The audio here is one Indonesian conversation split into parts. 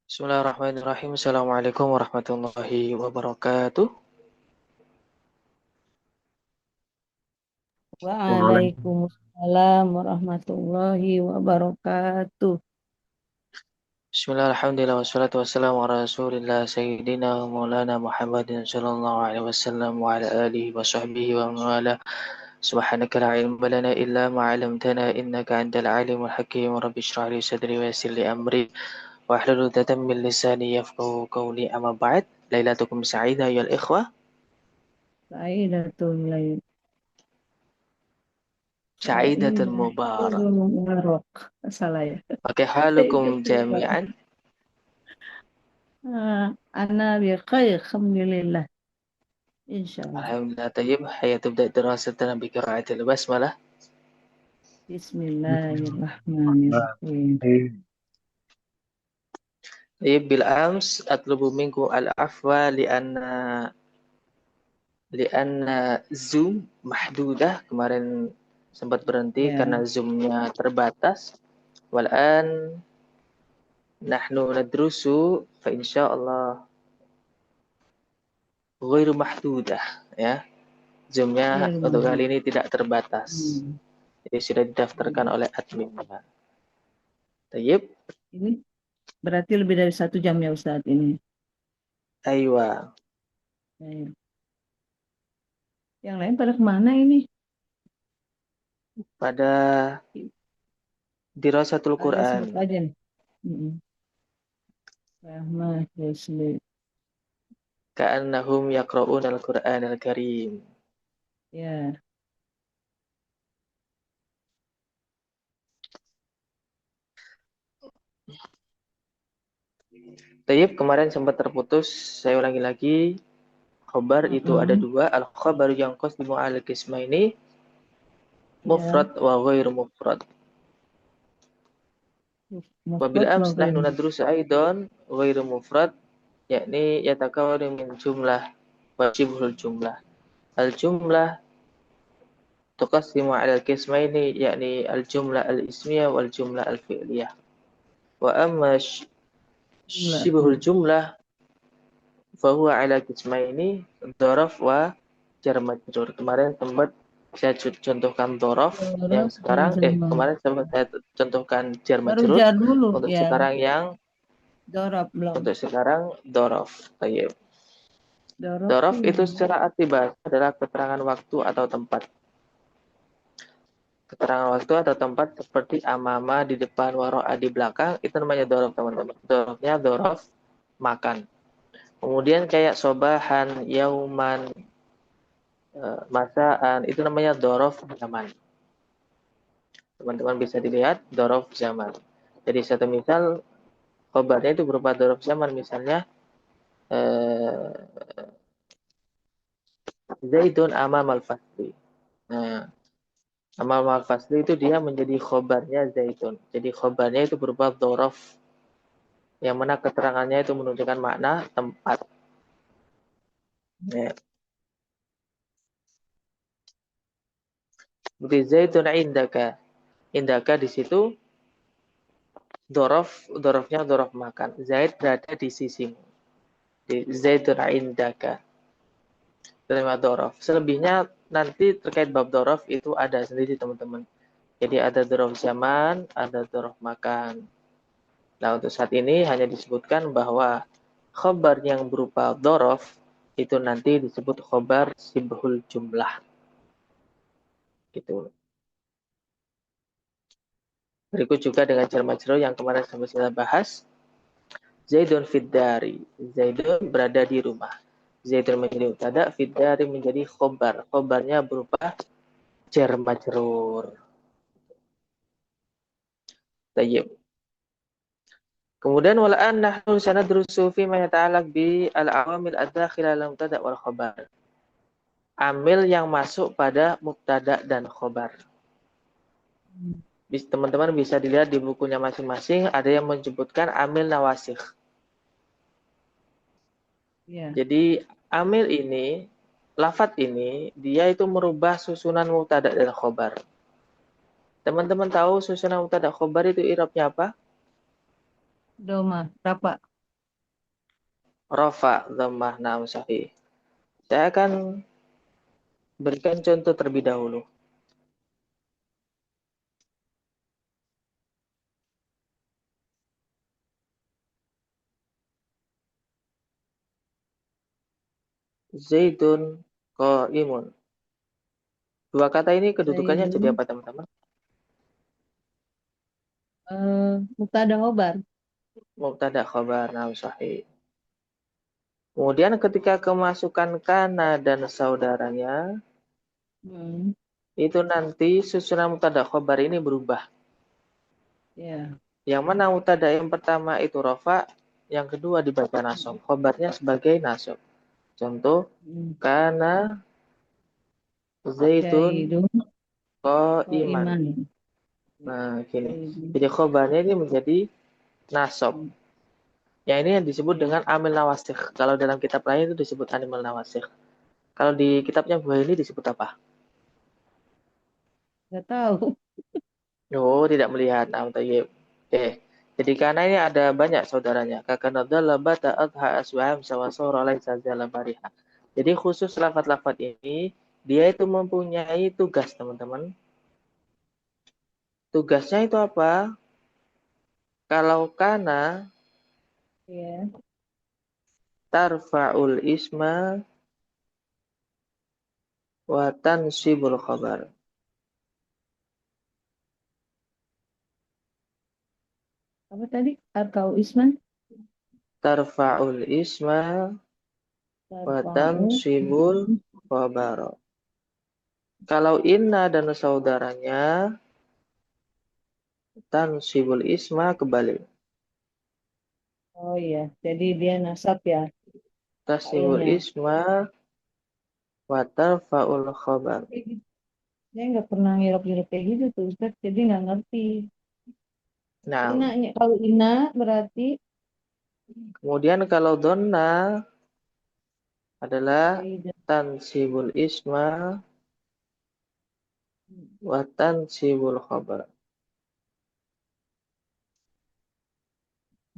Bismillahirrahmanirrahim. Assalamualaikum warahmatullahi wabarakatuh. Waalaikumsalam warahmatullahi wabarakatuh. Bismillah, alhamdulillah, wassalatu wassalamu ala rasulillah sayyidina wa maulana Muhammadin sallallahu alaihi wasallam wa ala alihi wa sahbihi wa mawala. Subhanaka la ilma lana illa ma 'allamtana innaka antal alimul hakim. Rabbi shrah li sadri wa yassir li amri wa hlul 'uqdatam min lisani yafqahu qawli. Amma ba'd. Lailatukum sa'idah ya ikhwah. Saidatul lail. Sa'idatun Saidatul mubarak. mubarak. Salah ya. Pakai halukum Saidatul mubarak. jami'an. Ana bi khair, alhamdulillah. Insyaallah. Alhamdulillah tayyib. Hayya tubda dirasatana bi qira'atil basmalah. Bismillahirrahmanirrahim. Tayyib bil ams atlubu minkum al afwa lianna zoom mahdudah. Kemarin sempat berhenti Ya, karena zoomnya terbatas. Walan nahnu nadrusu fa insyaallah ghairu mahdudah, ya. Zoomnya ya untuk rumah. kali ini tidak terbatas. Hmm. Jadi sudah didaftarkan oleh adminnya. Tayyib. Ini berarti lebih dari 1 jam ya Ustadz ini. Aywa. Ya. Yang lain pada kemana ini? Pada dirasatul Ada Quran. sebut aja nih. Mm-mm. Rahmah Yusli. Ka'annahum yaqra'un al-Qur'an al-Karim. Ya, Tayyib, kemarin sempat terputus. Saya ulangi lagi. Khobar itu ada mm-mm. dua. Al-khobar yang qasdimu al-qisma ini Ya, mufrad wa ghairu mufrad. Wabil mufrad wa ams ghairu nahnu nadrus aidan ghairu mufrad, yakni yatakawwanu min jumlah wa shibhul jumlah. Al-jumlah tuqassimu ala al-qismaini, yakni al-jumlah al-ismiyah wal jumlah al-fi'liyah. Wa amma jumlah. shibhul jumlah fahuwa ala qismaini dzaraf wa jar majrur. Kemarin sempat saya contohkan dzaraf, yang Dorab dan sekarang zaman. kemarin sempat saya contohkan jar Baru majrur. jar dulu Untuk ya, sekarang yang dorab belum. untuk sekarang dzaraf. Tayyib. Dorab Dzaraf tuh itu secara arti bahasa adalah keterangan waktu atau tempat. Keterangan waktu atau tempat seperti amama di depan, waro'a di belakang, itu namanya dzaraf, teman-teman. Dzarafnya dzaraf makan. Kemudian kayak sobahan, yauman, masaan, itu namanya dzaraf zaman. Teman-teman bisa dilihat dzaraf zaman. Jadi satu misal khobarnya itu berupa dzaraf zaman, misalnya eh, Zaidun amamal fasli. Nah, amamal fasli itu dia menjadi khobarnya Zaidun. Jadi khobarnya itu berupa dzaraf yang mana keterangannya itu menunjukkan makna tempat. Ya. Seperti Zaidun indaka. Indaka di situ dzarafnya dzaraf makan. Zaid berada di sisimu. Di Zaidun indaka. Terima dzaraf. Selebihnya nanti terkait bab dzaraf itu ada sendiri, teman-teman. Jadi ada dzaraf zaman, ada dzaraf makan. Nah, untuk saat ini hanya disebutkan bahwa khobar yang berupa dzaraf itu nanti disebut khobar sibhul jumlah. Gitu. Berikut juga dengan jar majrur yang kemarin sampai kita bahas. Zaidun fiddari. Zaidun berada di rumah. Zaidun menjadi mubtada, fiddari menjadi khobar. Khobarnya berupa jar majrur. Tayyib. Kemudian wala'an nahnu sanadrusu fi ma yata'alaq bi al-awamil ad-dakhila al mubtada wal khobar. Amil yang masuk pada mubtada dan khobar. Teman-teman bisa dilihat di bukunya masing-masing, ada yang menyebutkan amil nawasikh. ya. Jadi amil ini, lafat ini, dia itu merubah susunan mubtada dan khobar. Teman-teman tahu susunan mubtada khobar itu i'rabnya apa? Doma, berapa? Rafa, dhammah, naam sahih. Saya akan berikan contoh terlebih dahulu. Zaidun qaimun. Dua kata ini kedudukannya jadi Zaidun apa, teman-teman? mubtada khobar. Mubtada khabar, naam sahih. Kemudian ketika kemasukan kana dan saudaranya, Hmm, itu nanti susunan mubtada khabar ini berubah. ya. Yang mana mubtada yang pertama itu rafa, yang kedua dibaca nasab. Khabarnya sebagai nasab. Contoh, Hmm. kana zaitun Zaidun qaiman. qaiman. Nah, gini. Zaidun. Jadi khabarnya ini menjadi nasab. Hmm. Yang ini yang disebut Ya, dengan amil nawasikh. Kalau dalam kitab lain itu disebut amil nawasikh. Kalau di kitabnya Bu ini disebut apa? nggak tahu. Oh, tidak melihat. Nah, tayyib. Oke. Jadi karena ini ada banyak saudaranya. Kakanadalla bata adha aswaham sawasura laisa bariha. Jadi khusus lafat-lafat ini dia itu mempunyai tugas, teman-teman. Tugasnya itu apa? Kalau kana Ya. tarfa'ul isma wa tansibul khabar. Apa tadi? Arkau Isman. Tarfa'ul isma wa Tarfa'u. tansibul khabar. Kalau inna dan saudaranya tansibul isma kebalik. Oh iya, jadi dia nasab ya, Tasnibul failnya. isma wa tarfa'ul khabar. Kayak gitu. Saya nggak pernah ngira-ngira kayak gitu tuh, Ustaz. Jadi nggak ngerti. Nah, Inanya, kalau ina berarti kemudian kalau donna adalah Zaidan. tansibul isma wa tansibul khabar.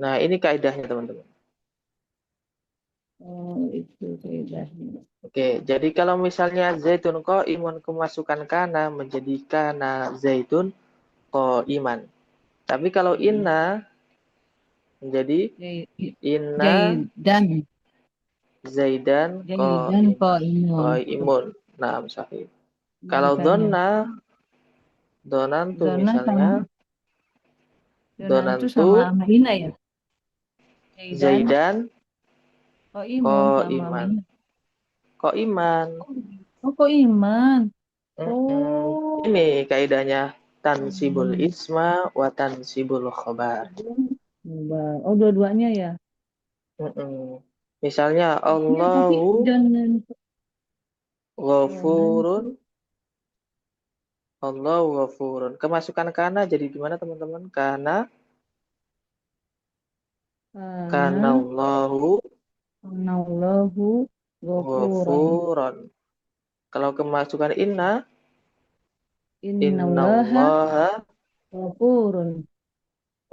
Nah, ini kaidahnya, teman-teman. Oh, itu bedanya. Oke, jadi kalau misalnya zaitun iman kemasukan kana menjadi kana zaitun iman. Tapi kalau Hmm. inna menjadi inna Zaidan. zaidan Zaidan kok imun. imun. Nah, sahih. Kalau Balikannya. donna donantu Zona misalnya sama Zona itu donantu sama sama Ina ya. Zaidan zaidan kok imun sama sama iman. Ina. Iman. Oh, oh kok iman. Mm-mm. Oh. Ini kaidahnya tansibul Hmm. isma wa tansibul khobar. Oh, dua-duanya ya. Mm-mm. Misalnya Ya, tapi Allahu jangan jangan ghafurun, Allahu ghafurun. Kemasukan kana jadi gimana, teman-teman? Kana karena Allahu Allahu ghafuran. ghafurun. Kalau kemasukan Innallaha innallaha ghafurun.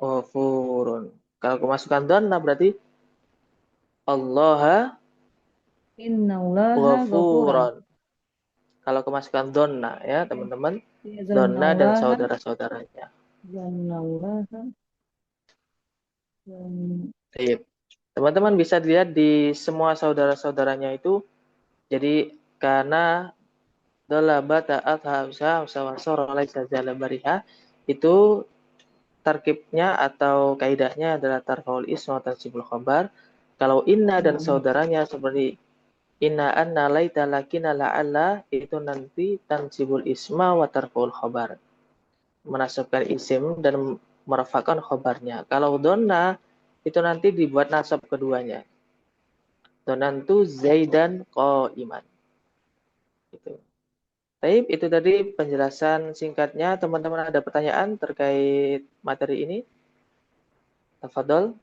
ghafurun. Kalau kemasukan donna berarti Allah Innallaha ghafuran. ghafuran. Kalau kemasukan donna ya, teman-teman. Ya, Donna dan zannallaha saudara-saudaranya. zannallaha Baik. Teman-teman bisa dilihat di semua saudara-saudaranya itu. Jadi karena dolabata athamsa sawasoro laisa bariha itu tarkibnya atau kaidahnya adalah tarfaul ism wa tansibul khabar. Kalau inna dan Hmm. saudaranya seperti inna anna laita lakina la'alla itu nanti tansibul isma wa tarfaul khabar. Menasabkan isim dan merafakkan khobarnya. Kalau donna itu nanti dibuat nasab keduanya. Donantu zaidan iman. Itu. Baik, itu tadi penjelasan singkatnya. Teman-teman ada pertanyaan terkait materi ini? Tafadhol.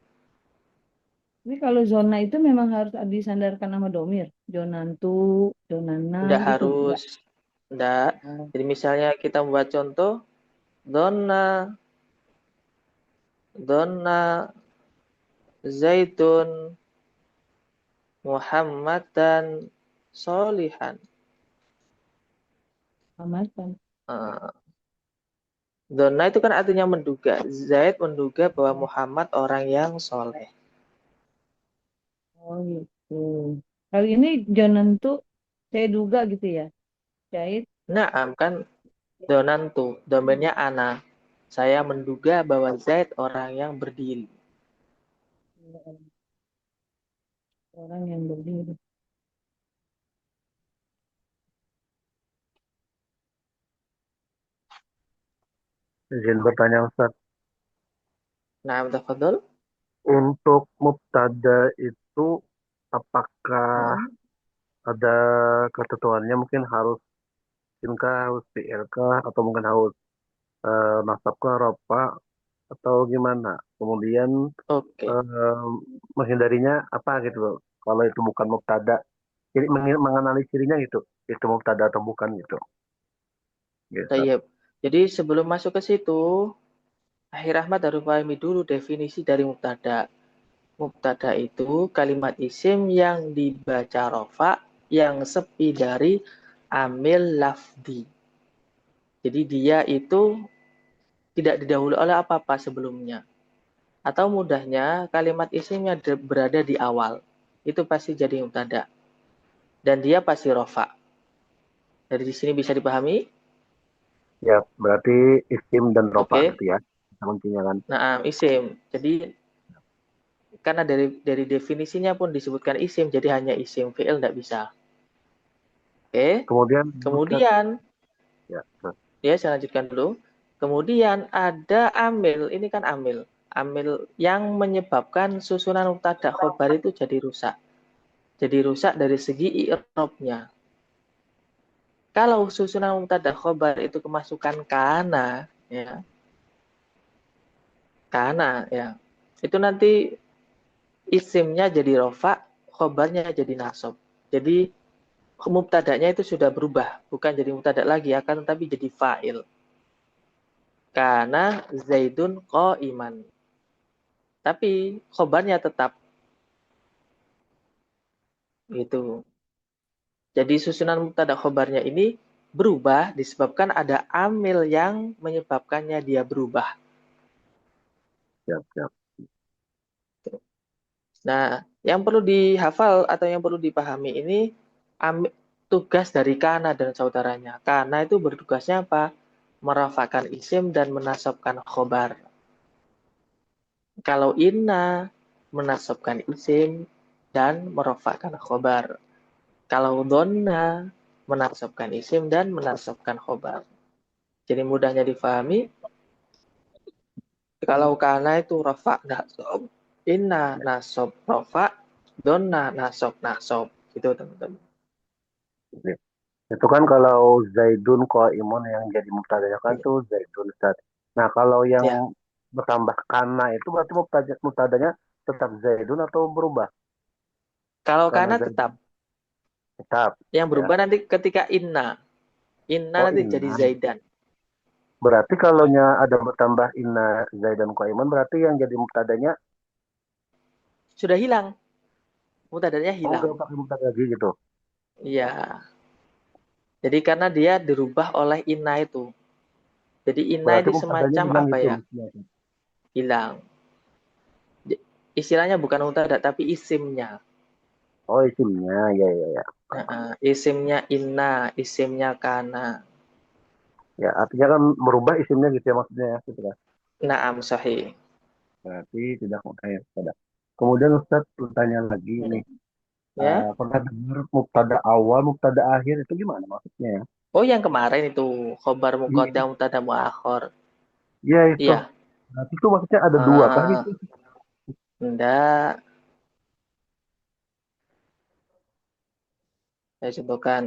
Ini kalau zona itu memang harus disandarkan nama domir. Zonantu, zonana Tidak gitu. Enggak. harus. Tidak. Oh. Jadi misalnya kita membuat contoh. Donna, Donna, Zaitun, Muhammadan solihan. Amatan. Eh, Donna itu kan artinya menduga. Zaid menduga bahwa Muhammad orang yang soleh. Oh gitu. Kali ini Jonan tuh saya duga gitu ya. Jahit. Nah, kan donantu, domainnya ana. Saya menduga bahwa Zaid orang yang berdiri. Orang yang berdiri. Izin bertanya Ustaz, Nah, tafadhol. untuk mubtada itu apakah Hmm, ada ketentuannya mungkin harus inkah, harus fi'il kah, atau mungkin harus nasab kah, rofa, atau gimana? Kemudian Oke. eh, menghindarinya apa gitu loh, kalau itu bukan mubtada. Jadi menganalisirnya gitu, itu mubtada atau bukan gitu. Gitu. Tayyib. Jadi sebelum masuk ke situ, Akhir Ahmad harus pahami dulu definisi dari mubtada. Mubtada itu kalimat isim yang dibaca rofa yang sepi dari amil lafdi. Jadi dia itu tidak didahului oleh apa-apa sebelumnya. Atau mudahnya kalimat isimnya berada di awal. Itu pasti jadi mubtada. Dan dia pasti rofa. Dari sini bisa dipahami? Ya, berarti isim dan rofa Oke. gitu ya. Kuncinya kan. Nah, isim. Jadi karena dari definisinya pun disebutkan isim, jadi hanya isim fi'il tidak bisa. Oke. Kemudian Ustaz, Kemudian ya, terus, ya, saya lanjutkan dulu. Kemudian ada amil, ini kan amil. Amil yang menyebabkan susunan mubtada khobar itu jadi rusak. Jadi rusak dari segi i'rabnya. Kalau susunan mubtada khobar itu kemasukan kana ya, itu nanti isimnya jadi rofa, khobarnya jadi nasob. Jadi mubtadanya itu sudah berubah, bukan jadi mubtada lagi, akan tetapi jadi fa'il. Karena Zaidun iman. Tapi khobarnya tetap gitu. Jadi susunan mubtada khobarnya ini berubah disebabkan ada amil yang menyebabkannya dia berubah. siap, siap. Nah, yang perlu dihafal atau yang perlu dipahami ini tugas dari kana dan saudaranya. Kana itu bertugasnya apa? Merafakan isim dan menasabkan khobar. Kalau inna menasabkan isim dan merofakkan khobar. Kalau donna menasabkan isim dan menasabkan khobar. Jadi mudahnya difahami. Kalau kana itu rafa nasob, inna nasob rafa, donna nasob nasob. Gitu teman-teman. Sip. Itu kan kalau Zaidun Imun yang jadi mubtadanya kan tuh Zaidun Ustaz. Nah, kalau yang Ya, bertambah kana itu berarti mubtadanya tetap Zaidun atau berubah? kalau Karena kana tetap. Zaidun tetap Yang ya. berubah nanti ketika inna. Inna Oh, nanti jadi inna. zaidan. Berarti kalau ada bertambah inna Zaidan Imun berarti yang jadi mubtadanya Sudah hilang. Mutadanya oh hilang. nggak pakai mubtada lagi gitu. Iya. Jadi karena dia dirubah oleh inna itu. Jadi inna Berarti ini mubtadanya semacam hilang apa gitu ya? maksudnya. Hilang. Istilahnya bukan mutada tapi isimnya. Oh, isimnya ya ya ya. Isimnya inna, isimnya kana. Ya, artinya kan merubah isimnya gitu ya maksudnya ya, gitu kan. Naam sahih. Berarti tidak mutakhir pada. Kemudian Ustaz bertanya lagi ini, Ya. pernah dengar mubtada awal, mubtada akhir itu gimana maksudnya ya? Oh, yang kemarin itu khobar Iya, muqaddam mutada muakhir. iya itu. Iya. Berarti itu maksudnya ada dua kah Eh, gitu? enggak, saya contohkan.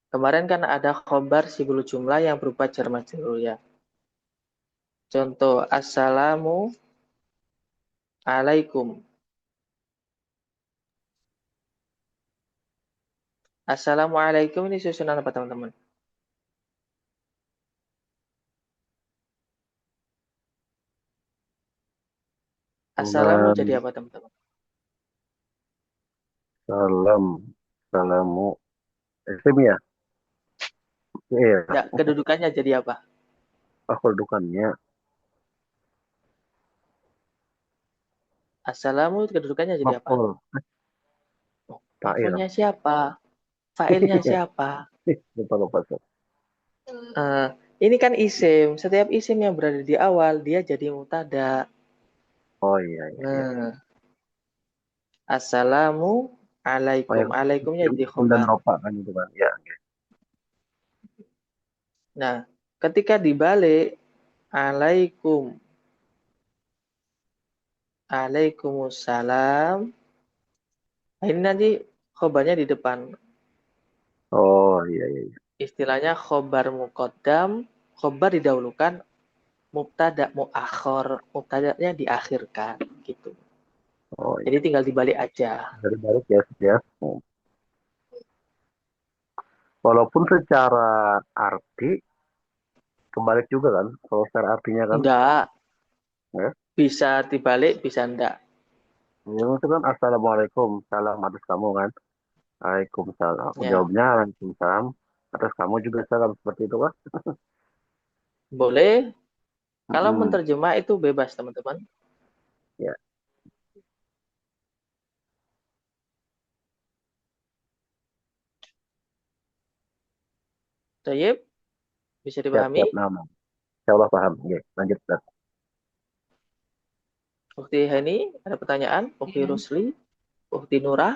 Kemarin kan ada khobar sibul jumlah yang berupa jar majrur ya. Contoh assalamu alaikum. Assalamualaikum ini susunan apa teman-teman? Assalamu jadi Hmm, apa teman-teman? Salam. Salamu. Isim ya? Iya. Ya, kedudukannya jadi apa? Kedudukannya. Assalamu kedudukannya jadi apa? Maf'ul. Oh, Fa'il. maf'ulnya siapa? Fa'ilnya siapa? Lupa lupa. Eh, ini kan isim. Setiap isim yang berada di awal, dia jadi mutada. Oh iya iya iya. Nah, assalamu Oh alaikum. yang Alaikumnya jadi isim dan khobar. ropa kan itu kan. Ya. Nah, ketika dibalik, alaikum. Alaikumussalam. Nah, ini nanti khobarnya di depan. Oh iya iya, iya. Istilahnya khobar muqaddam. Khobar didahulukan, mubtada muakhir. Mubtadanya diakhirkan. Gitu. Oh Jadi iya. tinggal dibalik aja. Dari balik ya ya. Walaupun secara arti kebalik juga kan. Kalau secara artinya kan. Enggak. Ya. Bisa dibalik, bisa enggak. Yang itu kan assalamualaikum salam atas kamu kan. Waalaikumsalam. Ya, Jawabnya waalaikumsalam. Atas kamu juga salam seperti itu kan. boleh. Kalau Mm-mm. menterjemah itu bebas, teman-teman. Ya. Tayyib, bisa Siap dipahami? siap nama. Insya Allah paham. Ya. Lanjut. Ustaz. Ukti Hani, ada pertanyaan? Ukti Iya. Rusli, Ukti Nurah.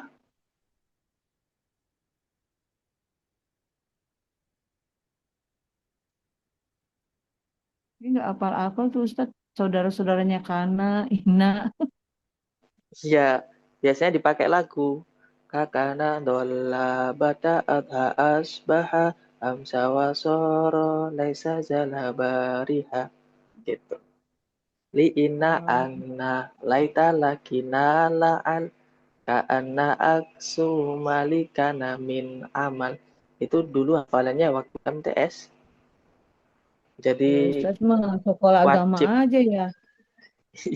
Ini nggak apal-apal tuh Ustadz. Saudara-saudaranya Kana, Ina. Ya, biasanya dipakai lagu. Kakana dolla bata adha asbaha amsa wasoro laisa zalabariha. Gitu. Li inna Oh, anna laita lakina la'al ka'anna aksu malikana min amal. Itu dulu hafalannya waktu MTS. Jadi ya Ustadz mah sekolah agama wajib. aja ya.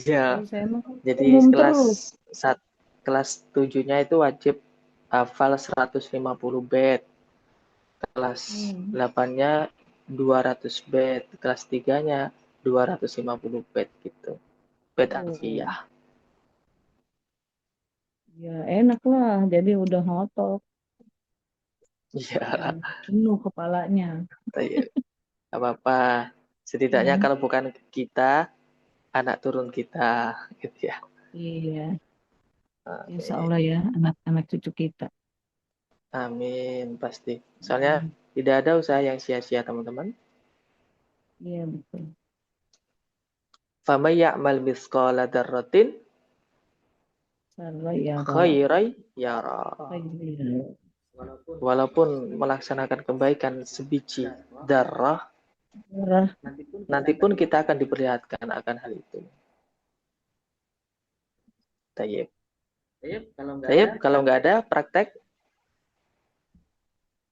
Ya, Kalau saya mah jadi umum kelas terus. kelas 7-nya itu wajib hafal 150 bait. Kelas Hmm. 8-nya 200 bait. Kelas 3-nya 250 bait gitu. Bait Oh, alfiyah. ya enak lah. Jadi udah ngotot Iya, dan penuh kepalanya. nggak apa-apa. Setidaknya Hmm. kalau bukan kita, anak turun kita gitu ya. Iya, insya Amin. Allah ya anak-anak cucu kita. Amin pasti. Soalnya Hmm. tidak ada usaha yang sia-sia, teman-teman. Iya betul. Faman ya'mal mithqala dzarratin Salah ya Rob. khairai yara. Iya. Walaupun melaksanakan kebaikan sebiji darah, Murah. nanti pun kita akan diperlihatkan akan hal itu. Tayyib. Tayyib, kalau nggak ada praktek,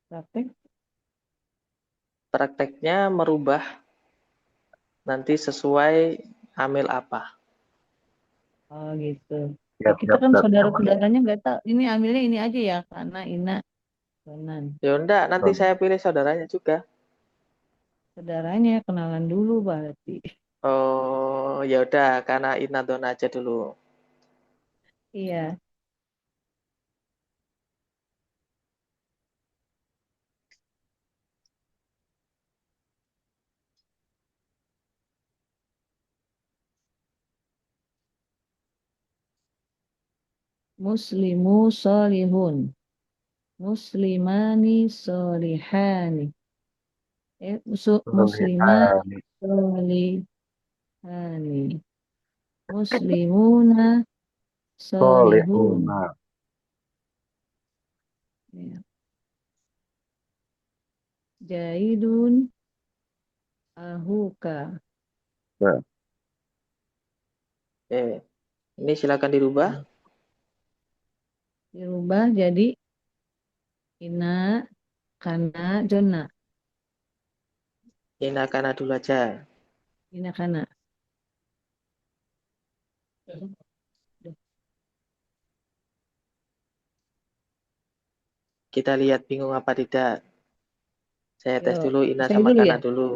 Praktek. prakteknya merubah nanti sesuai amil apa. Oh gitu. Ya Siap kita siap kan Ustaz. saudara-saudaranya nggak tahu. Ini ambilnya ini aja ya karena Ina, Donan. Ya udah, nanti saya pilih saudaranya juga. Saudaranya kenalan dulu berarti. Oh, ya udah, karena Inadon aja dulu. Iya. Muslimu solihun. Muslimani solihani. Muslimani Solihani. solihani. Muslimuna solihun. Solihuna. Ya. Jaidun ahuka. Ya. Ini silakan dirubah. Ya. Dirubah jadi ina kana jona. Ina kana dulu aja. Ina kana. Kita lihat bingung apa tidak. Saya tes Yuk, dulu Ina saya sama dulu Kana ya. dulu.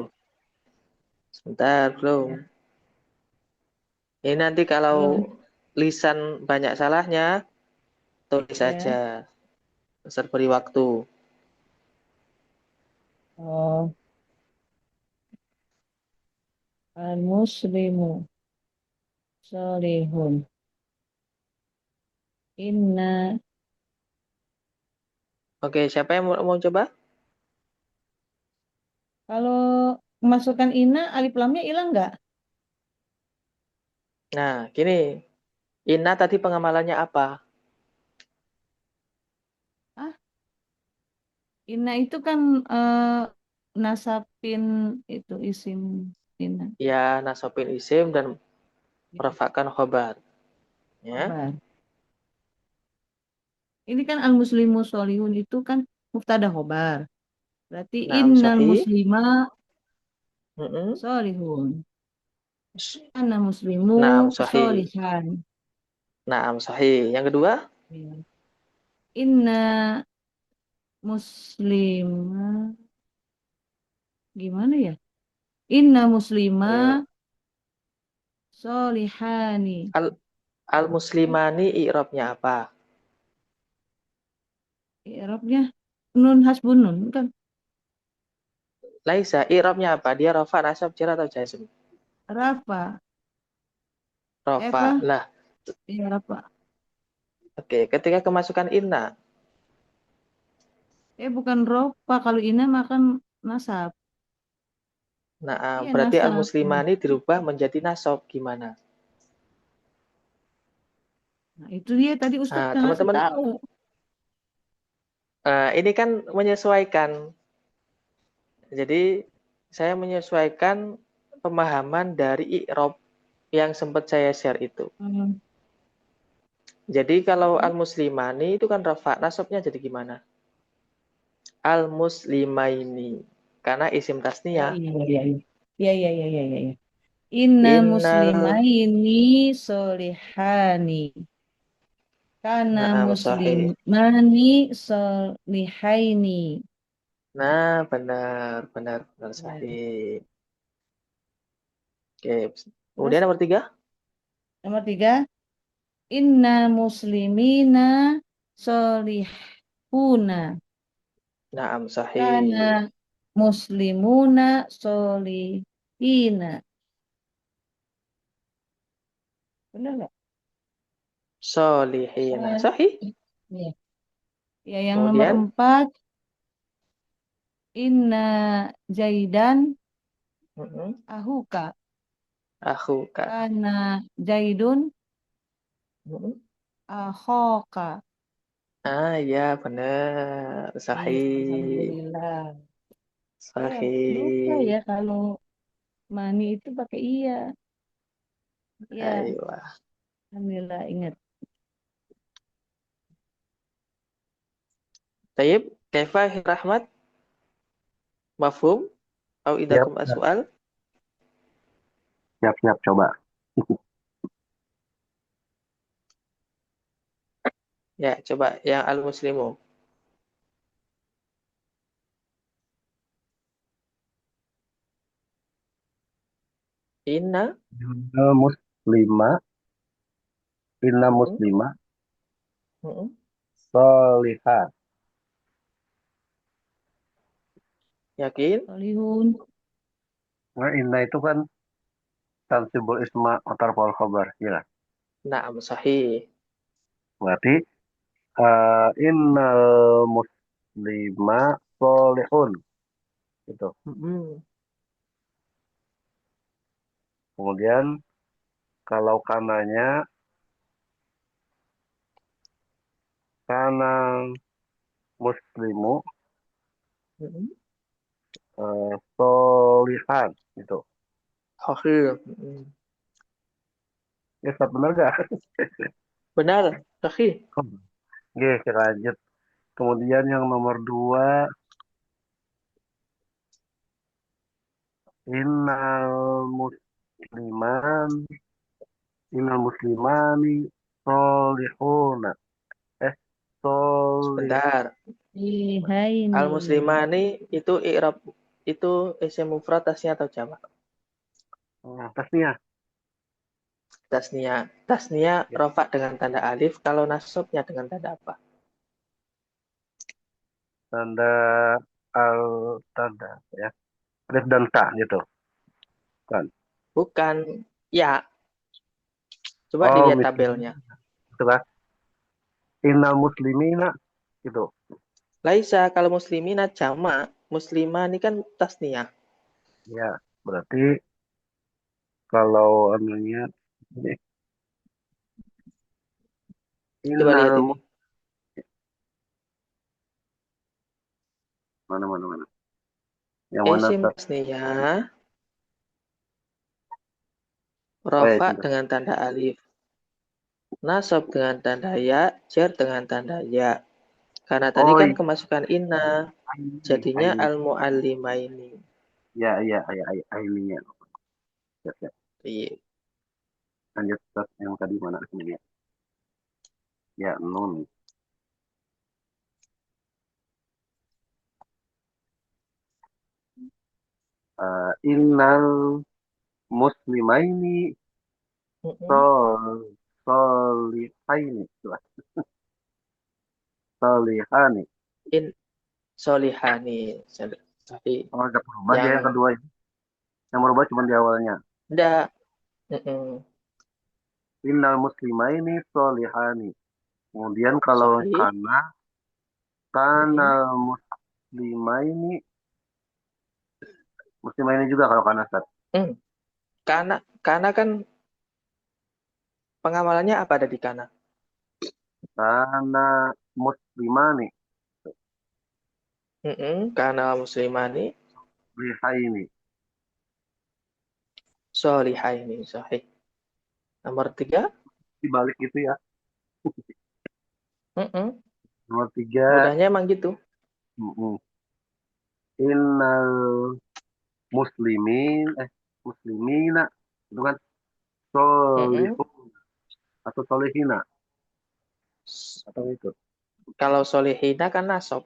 Sebentar, belum. Ya. Ini nanti kalau Belum. lisan banyak salahnya, tulis Ya. saja. Besar beri waktu. Oh, al-muslimu solihun. Inna. Oke, siapa yang mau coba? Kalau masukkan inna, alif lamnya hilang nggak? Nah, gini. Ina tadi pengamalannya apa? Ah, inna itu kan nasabin itu isim inna. Ya, nasobin isim dan merofakkan khobar. Ya. Kabar. Ini kan al-muslimu solihun itu kan mubtada khobar. Berarti Naam innal sahih. muslima Mm-mm. solihun. Ana muslimu Naam sahih. solihan. Naam sahih. Yang kedua? Ya. Inna muslima gimana ya? Inna muslima Ayo. solihani. Al al-muslimani i'rabnya apa? I'rabnya nun hasbun nun kan? Laisa, i'rabnya apa? Dia rafa, nasab, jar atau jazm? Rafa. Rafa. Eva. Lah, Ya Rafa. oke. Ketika kemasukan inna. Bukan rofa. Kalau ina makan nasab. Nah, Iya berarti nasab. al-muslimani dirubah menjadi nasab. Gimana? Nah, itu dia tadi Ustadz Nah, kan ngasih teman-teman, tahu. ini kan menyesuaikan. Jadi, saya menyesuaikan pemahaman dari i'rab yang sempat saya share itu. Hmm. Jadi, kalau Terus? al-muslimani itu kan rafa, nasabnya jadi gimana? Al-muslimaini. Karena isim Oh tasniyah. iya iya iya. Iya iya iya iya iya. Inna Innal muslimaini solihani. Kana Naam sahih. muslimani solihaini. Nah, benar, benar, benar Ya. sahih. Oke. Terus Kemudian nomor tiga. nomor tiga. Inna muslimina solihuna. Naam Kana sahih. muslimuna solihina. Benar nggak? Solihina. Eh, Sahih. iya. Ya, yang nomor Kemudian, empat, Inna Jaidan mm-mm, Ahuka. akhuka. Karena Jaidun Mm-mm. Ahoka. Ah, ya, benar. Iya, Sahih. Alhamdulillah. Saya lupa Sahih. ya kalau mani itu pakai iya. Ya, Ayo. Alhamdulillah ingat. Tayyib, kaifa rahmat? Mafhum? Au Siap, idakum as'al? siap, siap, coba. Ya, coba yang al-muslimu. Inna. Innal muslima, inna Mm-mm, muslima, mm-mm. solihah. Yakin? Solihun. Nah, inna itu kan tansibul isma otar fal khobar. Ya, Naam sahih. berarti innal muslima solihun. Gitu. Mm-mm. Kemudian kalau kananya, kana muslimu Mm-mm. solihan. Gitu. Sahih. Mm-mm. Ya, Ustaz, benar gak? Benar, sahih. Oke, kita lanjut. Kemudian yang nomor dua, innal musliman, innal muslimani solihuna. Eh, solih, Sebentar. Salihaini. Al-muslimani itu i'rab itu isim mufrad tasnya atau jamak? Tasniah. Tasnia. Tasnia Ya. rofa dengan tanda alif. Kalau nasabnya dengan tanda apa? Tanda al tanda ya. Alif dan ta gitu kan. Bukan. Ya. Coba Oh, dilihat muslimin tabelnya. itu kan. Innal muslimina gitu. Laisa kalau muslimina jamak. Muslimah ini kan tasnia. Ya, berarti kalau anunya ini, Coba lihat innal ini. mana mana mana. Yang mana Isim tas? tasnia Oh ya, rofa cinta. dengan tanda alif. Nasab dengan tanda ya. Jar dengan tanda ya. Karena tadi Oh kan iya, kemasukan inna. Jadinya ini. al-muallimaini. Ya, iya, ini ya. Ya, ya. Iya. Lanjut tas yang tadi mana ini ya? Ya, nun. Innal muslimaini Mm-mm. sol solihaini. Coba. Solihani. In solihani. Tapi Oh, ada berubah ya yang yang kedua ini. Yang berubah cuma di awalnya. ndak. Mm-mm. Innal muslimaini solihani. Kemudian kalau Sahih. kana Mm-mm. muslimaini, muslimaini juga kalau kana Ustaz. Mm. Karena kan pengamalannya apa ada di kana? Kana muslimani Mm-mm. Karena muslimani lihaini. solihaini. Sahih. Nomor 3. Dibalik itu ya. Mm-mm. Nomor 3, Mudahnya emang gitu. mm-mm. Innal muslimin, muslimina, itu kan Mm-mm. solihun atau solihina, atau itu. Kalau solihina kan nasab.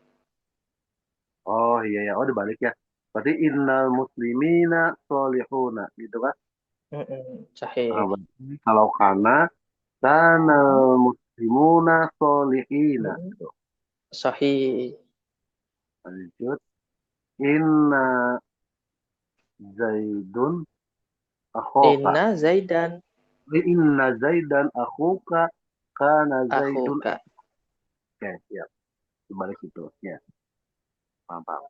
Oh iya ya, oh dibalik ya. Berarti innal muslimina solihuna, gitu kan. Mm-mm. Ah, Sahih. berarti kalau kana Mm-mm. muslimuna solihina. Mm-mm. Gitu. Sahih. Lanjut. Inna Zaidun akhoka. Inna Zaidan Inna Zaidan akhuka kana Zaidun. akhuka. Oke, ya. Dibalik itu. Ya, paham, paham.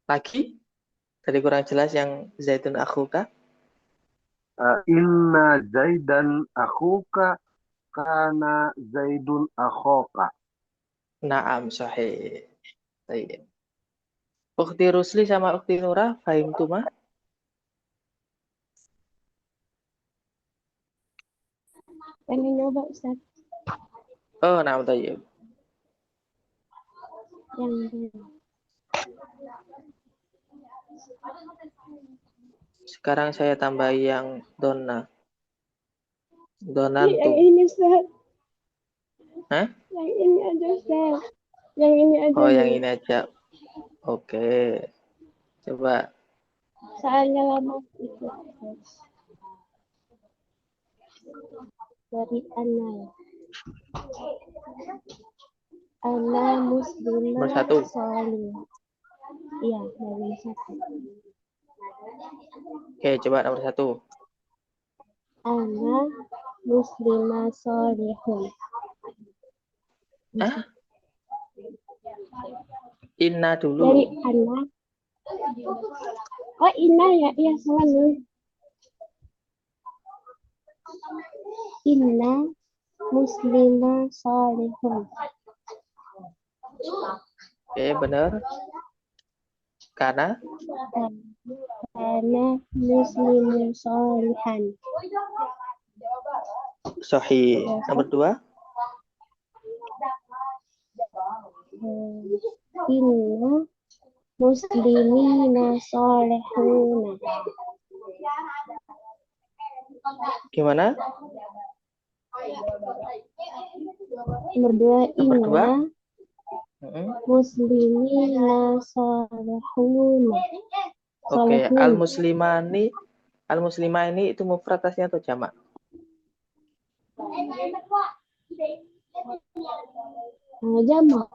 Lagi? Tadi kurang jelas yang Zaidun akhuka. Inna Zaidan akhuka kana Zaidun akhoka. Naam sahih. Baik. Ukti Rusli sama Ukti Nurah, fahim tuma? Pengen nyoba Ustaz Oh, naam tayyib. yang Sekarang saya tambah yang Donna. yang Donantu. ini Ustaz, Hah? yang ini aja Ustaz, yang ini aja Oh, yang nih. ini aja. Oke. Coba. Soalnya lama itu dari Ana Nomor muslimah 1. solih. Iya, dari satu. Oke, coba nomor 1. Ana muslimah solihun. Ah, Inna dulu. Dari Ana. Oh, Ina ya, iya salah nih. Inna muslimah solihun. Oke, benar. Karena Ana muslimun solihan. sahih. Nomor 2. Inna muslimina solihuna. Gimana? Nomor 2, Nomor 2. inna Muslimina salihuna. Oke, Salihun. al-muslimani itu mufrad tasnya atau jamak? Jamak.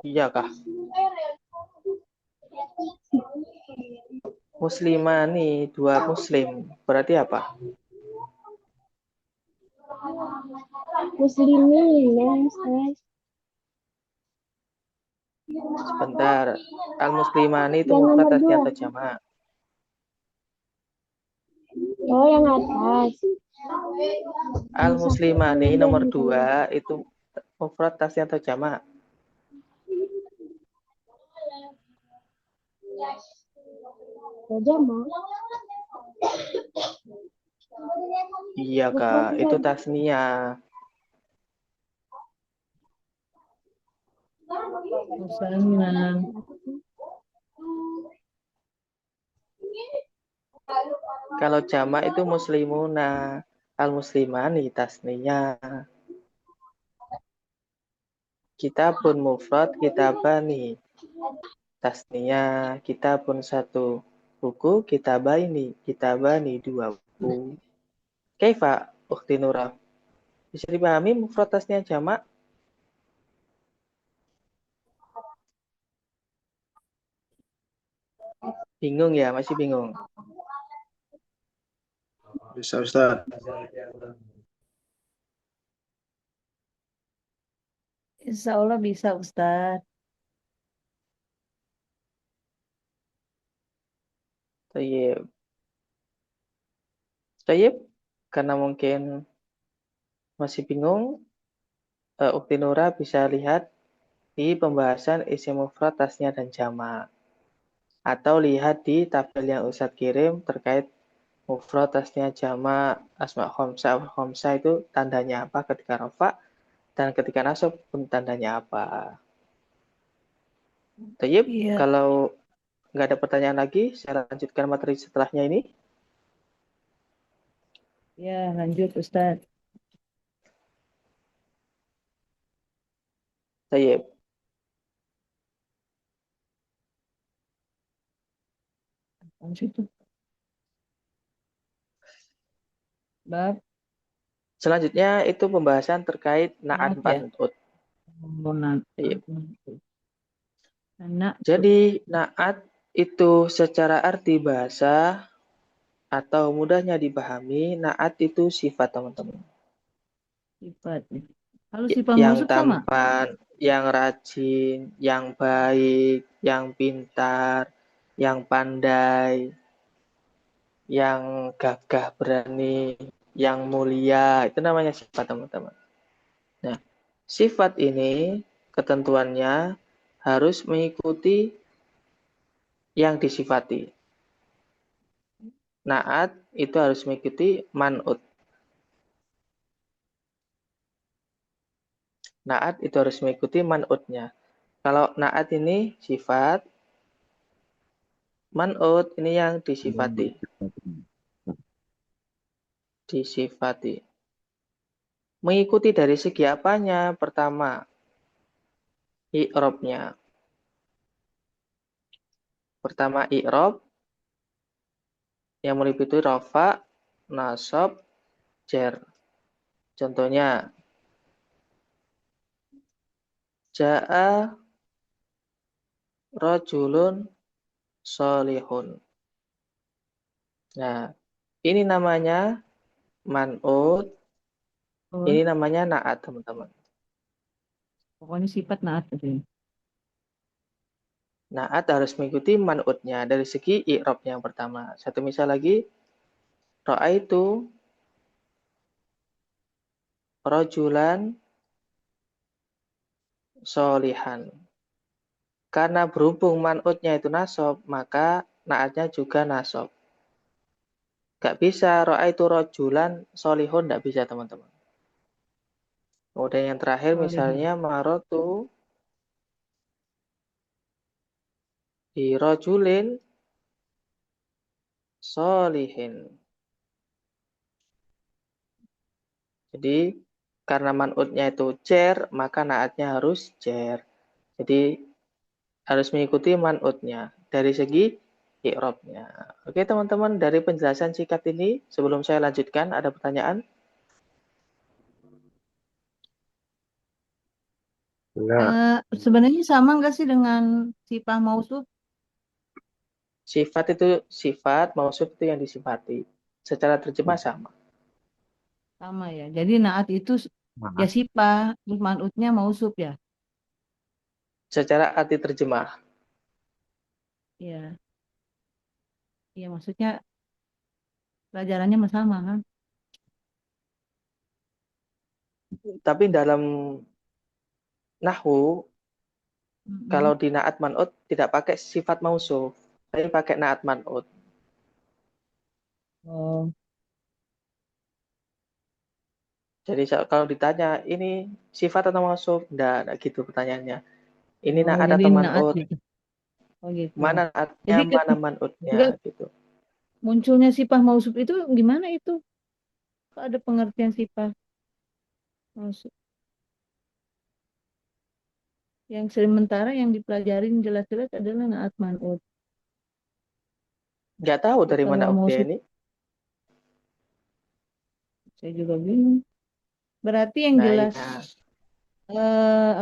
Iya kah? Muslimani, dua muslim. Berarti apa? Muslimina, Ustaz. Sebentar. Al-muslimani itu Yang mufrad nomor tasnya 2. atau jamak? Oh, yang atas. Al-muslimani nomor Bukan. 2 itu mufrad tasnya atau jamak? Jamak. Iya kak, itu tasnia. Muslimah. Kalau jamak itu muslimuna, al-muslimani tasnia. Kitabun mufrad, kitabani tasnia. Kitabun satu buku, kitabani dua buku. Kaifa, Ukhti Nura? Bisa dipahami mufrad tasnia jamak? Bingung ya, masih bingung. Bisa Ustaz. Insya Allah bisa Ustaz. Tayyib. Tayyib, karena mungkin masih bingung, Ukhti Nura bisa lihat di pembahasan isim mufrad tasnya dan jamak. Atau lihat di tabel yang Ustadz kirim terkait mufrad tasnya jamak asma khomsa itu tandanya apa ketika rafa dan ketika nasab pun tandanya apa. Tayyib, Iya. kalau nggak ada pertanyaan lagi, saya lanjutkan materi setelahnya ini. Ya, lanjut Ustaz. Tayyib. Lanjut tuh. Bab Selanjutnya itu pembahasan terkait naat naat ya. man'ut. Naat. Tayyib. Anak tuh Jadi naat itu secara arti bahasa atau mudahnya dipahami, naat itu sifat teman-teman. sifatnya. Kalau sifat Yang mausuf sama? tampan, yang rajin, yang baik, yang pintar, yang pandai, yang gagah berani, yang mulia, itu namanya sifat teman-teman. Nah, sifat ini ketentuannya harus mengikuti yang disifati. Naat itu harus mengikuti man'ut. Naat itu harus mengikuti man'utnya. Kalau naat ini sifat, man'ut ini yang disifati. Disifati. Mengikuti dari segi apanya? Pertama, i'robnya. Pertama, i'rob yang meliputi rafa, nasab, jar. Contohnya, ja'a rajulun solihun. Nah, ini namanya man'ut, Oh, ini namanya na'at, teman-teman. pokoknya sifat naat gitu ya. Na'at harus mengikuti man'utnya dari segi i'rob yang pertama. Satu misal lagi, ra'aitu rajulan solihan. Karena berhubung man'utnya itu nasab, maka naatnya juga nasab. Gak bisa ra'aitu rajulan solihun, gak bisa teman-teman. Kemudian yang terakhir Solihin. misalnya marotu di rajulin solihin. Jadi karena man'utnya itu cer, maka naatnya harus cer. Jadi harus mengikuti man'utnya dari segi i'rabnya. Oke teman-teman, dari penjelasan singkat ini, sebelum saya lanjutkan, ada pertanyaan? Enggak. Sebenarnya sama nggak sih dengan sifat mausuf? Sifat itu sifat, mausuf itu yang disifati. Secara terjemah sama. Sama ya. Jadi naat itu ya Nah, sifat, terus man'utnya mausuf ya. Secara arti terjemah. Iya, iya maksudnya pelajarannya sama kan? Tapi dalam nahwu, Mm-mm. kalau di naat man'ut tidak pakai sifat mausuf, tapi pakai naat man'ut. Oh, Jadi kalau ditanya, ini sifat atau mausuf? Enggak gitu pertanyaannya. Ini oh naat jadi atau naat man'ut? gitu. Oh gitu. Mana naatnya, Jadi mana man'utnya ketika gitu. munculnya sifat mausuf itu gimana itu? Kok ada pengertian sifat mausuf? Yang sementara yang dipelajarin jelas-jelas adalah naat man'ut. Nggak tahu Tapi dari kalau mana dia mausuf ini. saya juga bingung. Berarti yang Nah, jelas iya.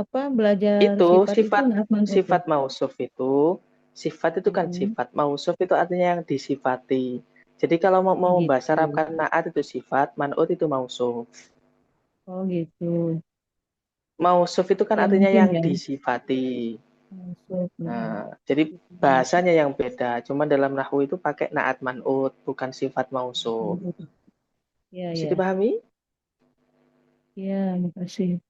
apa belajar Itu sifat itu sifat naat man'ut ya. sifat mausuf itu, sifat itu kan Mm-mm. sifat. Mausuf itu artinya yang disifati. Jadi kalau Oh mau gitu. bahasa Arab kan naat itu sifat, man'ut itu mausuf. Oh gitu. Mausuf itu kan Ya artinya mungkin yang ya. disifati. Mausuf. Mm-mm. Nah, jadi bahasanya yang beda. Cuma dalam nahwu itu pakai naat man'ut, bukan sifat mausuf. Ya Bisa ya. dipahami? Ya, makasih.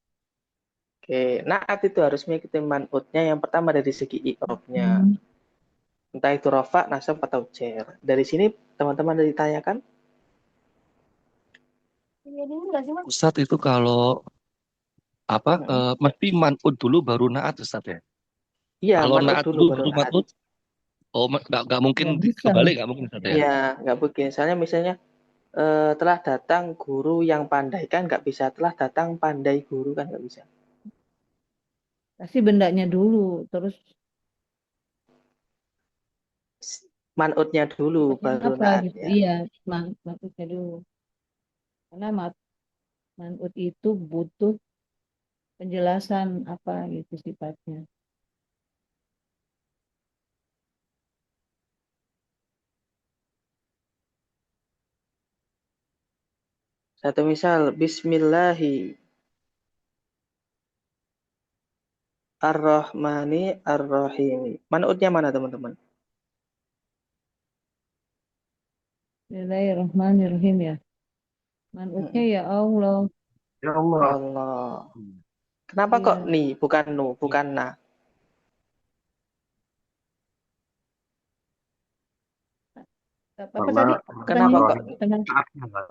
Oke, naat itu harus mengikuti man'utnya yang pertama dari segi i'rabnya. Hmm. Entah itu rafa, nasab, atau cer. Dari sini teman-teman ada ditanyakan? Ustadz itu kalau apa Mm-mm. mesti man'ut dulu baru naat Ustadz ya? Iya, Kalau man'ut naat dulu dulu baru baru naat. man'ut, oh nggak mungkin Nggak bisa. kebalik nggak mungkin Ustadz ya? Iya, nggak mungkin. Misalnya telah datang guru yang pandai kan nggak bisa. Telah datang pandai guru kan nggak bisa. Pasti bendanya dulu, terus Man'utnya dulu sifatnya baru apa gitu. naatnya. Iya, maksudnya dulu. Karena manut itu butuh penjelasan apa gitu sifatnya. Satu misal, Bismillahi Ar-Rahmani Ar-Rahimi. Man'utnya mana teman-teman? Bismillahirrahmanirrahim ya. Manutnya Mm-mm. ya Allah. ya Allah. Allah. Kenapa kok Iya. ni, bukan nu, bukan na? Apa Karena tadi Kenapa pertanyaannya? kok Rahim Tengah. saatnya kan.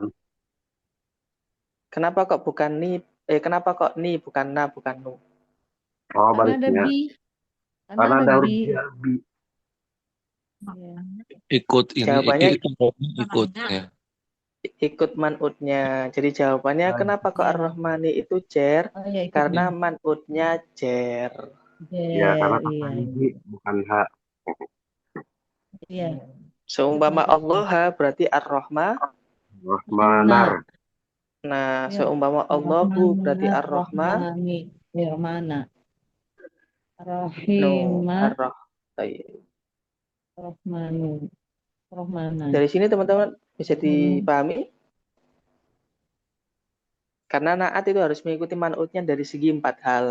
kenapa kok bukan ni? Kenapa kok ni bukan na, bukan nu? Oh, Karena ada baliknya. bi. Karena Karena ada ada bi. huruf bi. Ya. Ikut ini Jawabannya ikut ya. ikut man'utnya. Jadi jawabannya kenapa kok Ya. Ar-Rahmani itu cer? Oh ya ikut bi. Karena man'utnya cer. Ya, karena Iya. katanya bi Iya. bukan H. Iya. Seumpama Betul. Allah berarti Ar-Rahma. Rahmanar. Mana? Nah, Ya. seumpama Allahu berarti Rahmana, Ar-Rahma. Rahmani. Ya mana? No, Rahima, Ar-Rah. Rahmanu, Rahmana. Dari sini teman-teman bisa Rahmanu. dipahami. Karena naat itu harus mengikuti man'utnya dari segi 4 hal.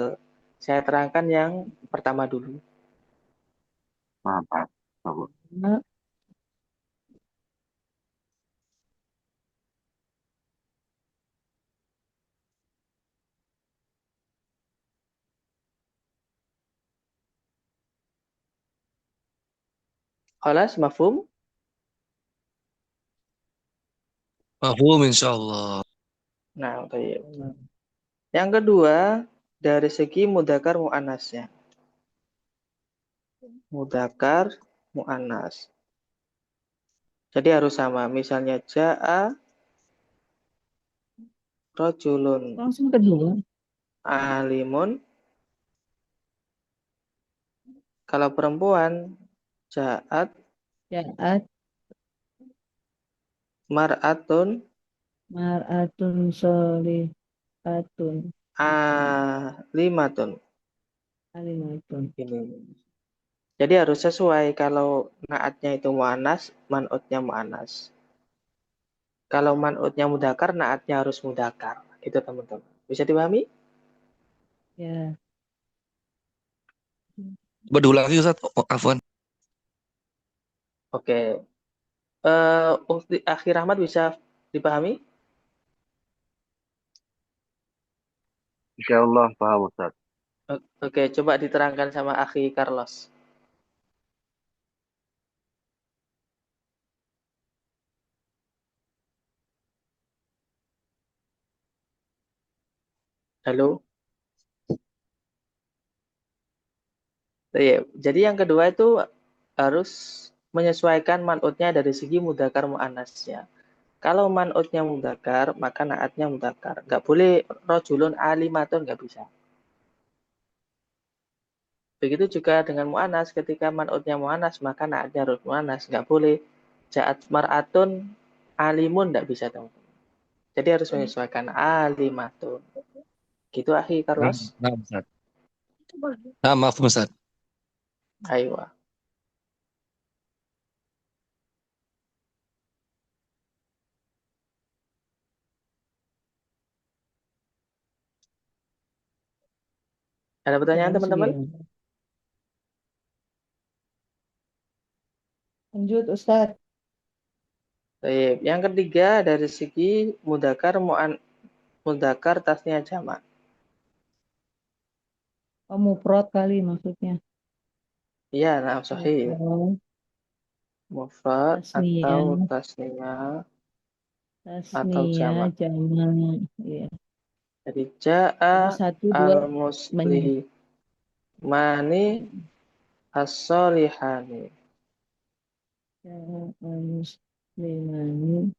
Saya terangkan yang pertama dulu. Apa? Khalas, mafhum? Mahfum insyaallah. Nah, baik. Yang kedua, dari segi mudzakkar muannasnya. Mudzakkar muannas. Jadi harus sama. Misalnya ja'a Rojulun Langsung kedua. alimun. Kalau perempuan, ja'at Ja'at mar'atun mar'atun solihatun alimatun. alimatun. Ini. Jadi harus sesuai kalau naatnya itu mu'anas, man'utnya mu'anas. Kalau man'utnya mudakar, naatnya harus mudakar. Itu teman-teman. Bisa dipahami? Ya. Coba diulang lagi Ustaz. Oh, afwan. Oke. Akhir Ahmad bisa dipahami? Insya Allah paham Ustaz. Oke, coba diterangkan sama Akhi Carlos. Halo? Iya. Jadi yang kedua itu harus menyesuaikan man'utnya dari segi mudakar mu'anasnya. Kalau man'utnya mudakar, maka naatnya mudakar. Nggak boleh rojulun alimatun, nggak bisa. Begitu juga dengan mu'anas, ketika man'utnya mu'anas, maka naatnya harus mu'anas. Nggak boleh ja'at mar'atun alimun, nggak bisa, teman-teman. Jadi harus menyesuaikan alimatun. Gitu, Akhi Carlos. Nah, Ustaz. Nah, maaf Ustaz. Ayo. Ada pertanyaan, Jangan teman-teman? segitu. Lanjut Ustadz. Baik. Yang ketiga dari segi mudakar tasnya jamak. Oh, mufrad kali maksudnya. Iya, nah sahih. Mufrad, Mufrad atau tasniyah, tasniyah atau tasniyah, jamak. jamak. Ya. Jadi Jadi ja'a satu dua banyak. al-muslimani as-solihani. Ya, muslimani.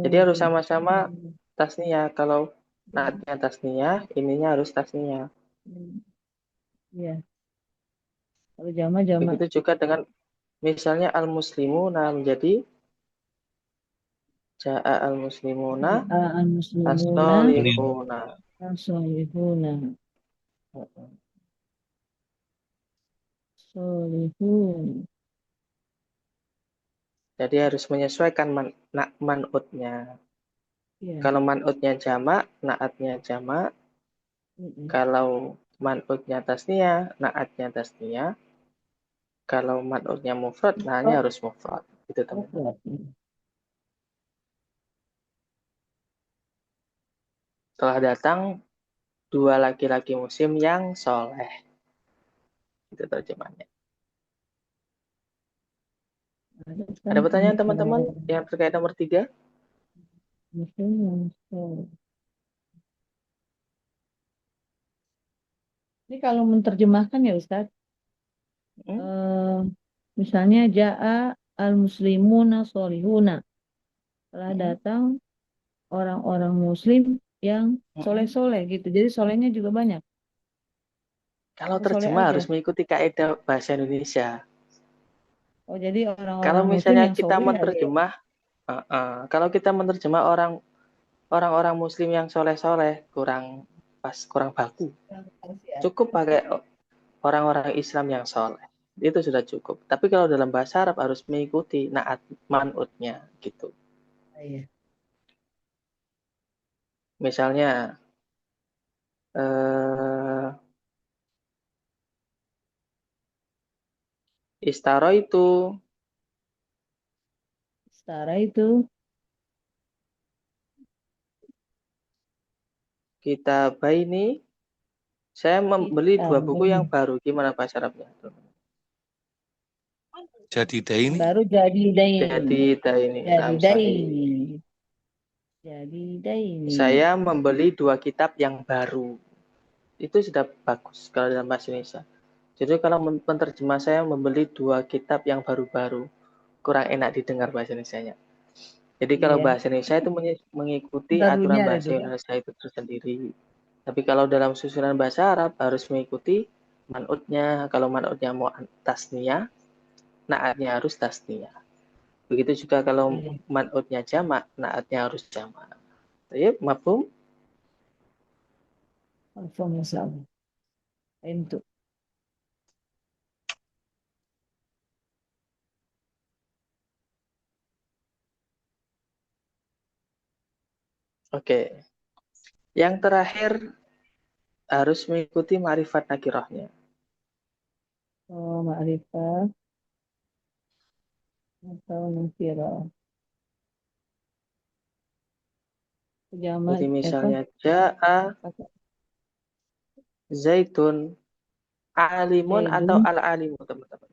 Jadi harus sama-sama tasniyah. Kalau naatnya tasniyah, ininya harus tasniyah. Ya, kalau jamak Begitu juga dengan misalnya al-muslimuna menjadi ja'a al-muslimuna al-muslimuna as-solihuna. as-solihuna solihun. Jadi harus menyesuaikan man'utnya. Ya. Kalau man'utnya jamak, naatnya jamak. Kalau man'utnya tasniyah, naatnya tasniyah. Kalau man'utnya mufrad, naatnya harus mufrad. Itu teman-teman. Mufrad. Telah datang dua laki-laki muslim yang soleh. Itu terjemahnya. Ada Ada kan pertanyaan teman-teman yang terkait nomor 3? muslim yang soleh. Ini kalau menerjemahkan ya Ustadz, eh, misalnya ja'a al-muslimuna solihuna. Telah datang orang-orang muslim yang soleh-soleh gitu. Jadi solehnya juga banyak. Kalau Soleh terjemah aja. harus mengikuti kaidah bahasa Indonesia. Oh, jadi Kalau orang-orang muslim misalnya yang kita soleh ada ya. menerjemah, kalau kita menerjemah orang-orang muslim yang soleh-soleh, kurang pas, kurang baku. Cukup pakai orang-orang Islam yang soleh. Itu sudah cukup. Tapi kalau dalam bahasa Arab harus mengikuti naat man'utnya gitu. Iya. Misalnya istaro itu Setara itu kita ini saya membeli kita dua buku yang baru. Gimana bahasa Arabnya? Jadi ini baru jadi Jadi dain. ini Jadi nam sahih. dain. Jadi daini. Saya membeli dua kitab yang baru. Itu sudah bagus kalau dalam bahasa Indonesia. Jadi kalau penerjemah saya membeli dua kitab yang baru-baru, kurang enak didengar bahasa Indonesia-nya. Jadi kalau Iya. bahasa Indonesia itu mengikuti Barunya aturan ada bahasa dua. Indonesia itu tersendiri. Tapi kalau dalam susunan bahasa Arab harus mengikuti man'utnya. Kalau man'utnya mau tasniyah, naatnya harus tasniyah. Begitu juga kalau Iya. man'utnya jamak, naatnya harus jamak. Baik, mafhum? Alfam sama. Itu. Oke. Yang terakhir harus mengikuti ma'rifat nakirahnya. Oh, ma'rifah atau nakirah. Jamak Jadi apa? misalnya ja'a Pakai zaitun alimun atau zaidun al-alimu, teman-teman.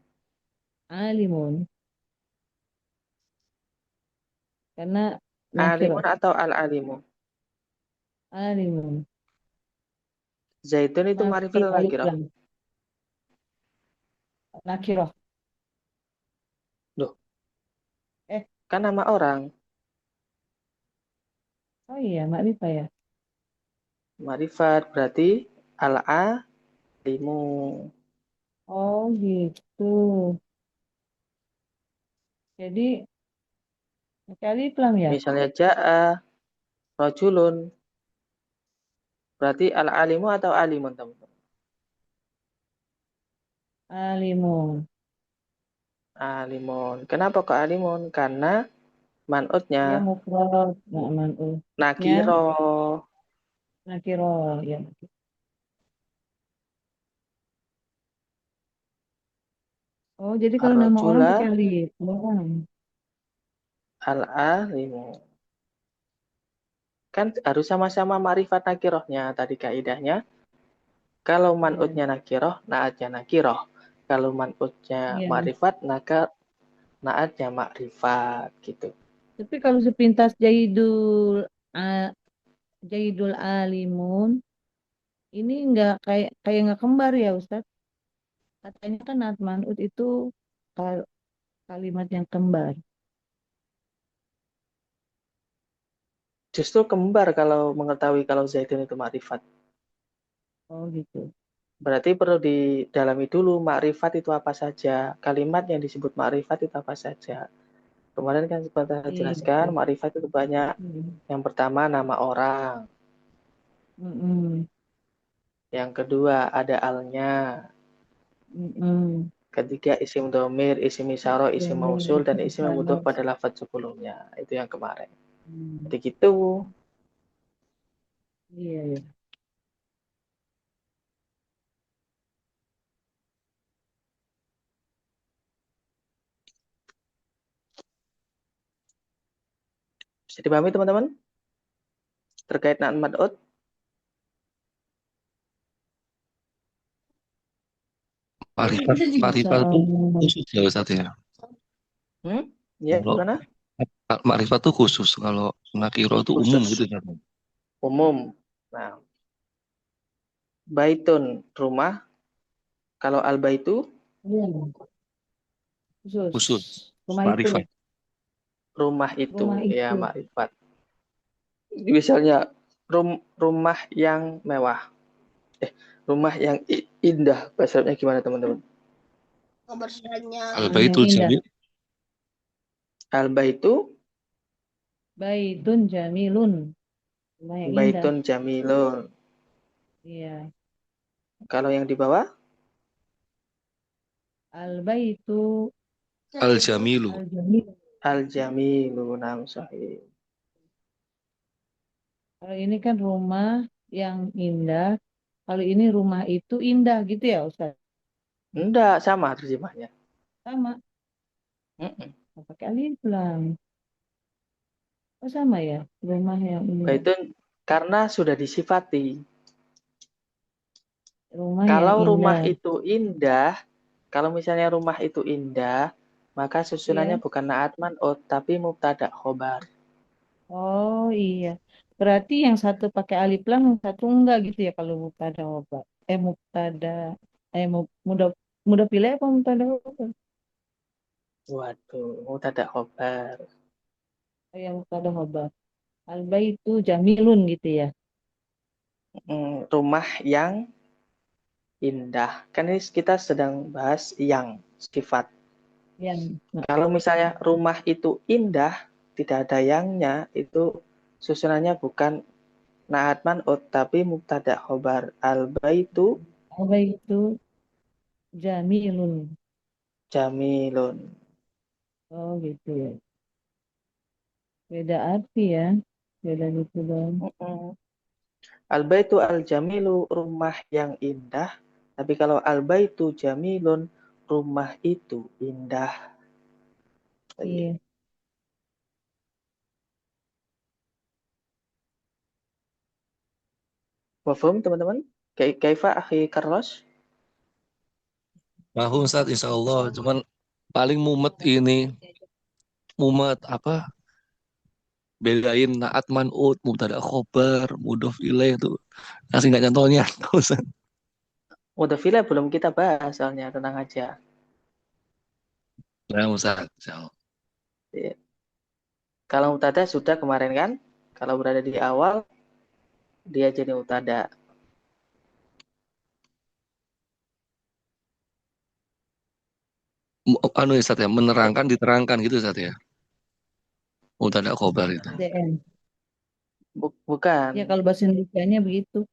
alimun. Karena Alimun nakirah. atau al-alimu. Alimun. Zaitun itu Nafi ma'rifat atau alif nakirah? lam. Nakirah. Loh, Eh, kan nama orang. oh iya, ma'rifah ya. Ma'rifat berarti al-alimu. Oh gitu. Jadi pakai alif lam ya. Misalnya ja'a rajulun berarti al-alimu atau alimun, teman-teman. Alimun. Alimun. Kenapa kok alimun? Karena man'utnya Ya mufrad. Nah, man'utnya nakiro. nakirah ya. Oh, jadi kalau nama orang Ar-rajula pakai alif. Orang. al-alimu. Kan harus sama-sama ma'rifat nakirohnya tadi kaidahnya. Kalau Iya. man'utnya nakiroh, naatnya nakiroh. Kalau man'utnya Iya. ma'rifat, maka naatnya ma'rifat gitu. Tapi kalau sepintas Jaidul Alimun ini nggak kayak kayak nggak kembar ya Ustadz. Katanya kan Naat Man'ut itu kal- kalimat yang kembar. Justru kembar kalau mengetahui kalau zaitun itu ma'rifat. Oh gitu. Berarti perlu didalami dulu ma'rifat itu apa saja. Kalimat yang disebut ma'rifat itu apa saja. Kemarin kan sempat saya Iya jelaskan, betul. ma'rifat itu banyak. Hmm. Yang pertama nama orang. Mm-mm. Yang kedua ada alnya. Mm-mm. Ketiga isim domir, isim isyarah, isim mausul, dan Domir, isim yang butuh pada lafaz sebelumnya. Itu yang kemarin. Hmm. Jadi gitu. Iya ya. Bisa dipahami teman-teman? Terkait na'at mad'ud. Marifat, Insya marifat itu Allah. khusus ya Ustaz ya. Ya, Kalau gimana? makrifat itu khusus, kalau nakiro itu umum Khusus gitu kan. umum. Nah, baitun rumah. Kalau al-baitu Iya. Khusus. Khusus Rumah itu. makrifat. rumah Rumah itu, ya itu. makrifat. Misalnya rumah yang mewah. Rumah yang indah. Bahasa Arabnya gimana teman-teman? Al Rumah yang baitul indah. jamil, Al-baitu Baitun jamilun. Rumah yang indah. baitun jamilun. Iya. Kalau yang di bawah Al-baitu al jamilu. al-jamil. al-jamilu, nam sahih. Kalau ini kan rumah yang indah. Kalau ini rumah itu indah gitu ya Ustaz? Enggak, sama terjemahnya. Sama. Mm-mm. Nggak pakai alif lam. Oh sama ya. Rumah yang indah. Baitun karena sudah disifati. Rumah yang Kalau rumah indah. itu indah, kalau misalnya rumah itu indah, maka susunannya Iya. bukan naat man'ut, tapi mubtada khobar. Oh iya. Berarti yang satu pakai alif lam, yang satu enggak gitu ya kalau mubtada obat. Mubtada. Mudah mudah pilih apa mubtada obat? Waduh, mubtada khobar. Yang pada khobar. Al-baitu jamilun gitu ya. Rumah yang indah. Kan ini kita sedang bahas yang sifat. Yang Kalau misalnya rumah itu indah, tidak ada yangnya, itu susunannya bukan naat man'ut, tapi mubtada khobar. Al-baitu al-baitu jamilun. jamilun. Oh gitu ya. Beda arti ya. Beda gitu dong. Mm-mm. Al-baitu al-jamilu, rumah yang indah. Tapi kalau al-baitu jamilun, rumah itu indah. Iya. Mafhum teman-teman? Kaifa akhi Carlos? Tahu Ustaz, insya Allah. Cuman paling mumet ini, mumet apa? Bedain naat man'ut, mubtada khobar, mudhof ilaih itu. Kasih nggak contohnya, Ustaz. Mudhafila belum kita bahas soalnya, tenang aja. Nah, Ustaz, insya Allah. Ya. Kalau mutada sudah kemarin kan? Kalau berada di awal, dia jadi mutada. Anu Ustaz ya, menerangkan, diterangkan gitu Ustaz ya. Mubtada khobar itu. DM. Bukan. Ya kalau bahasa Indonesianya begitu.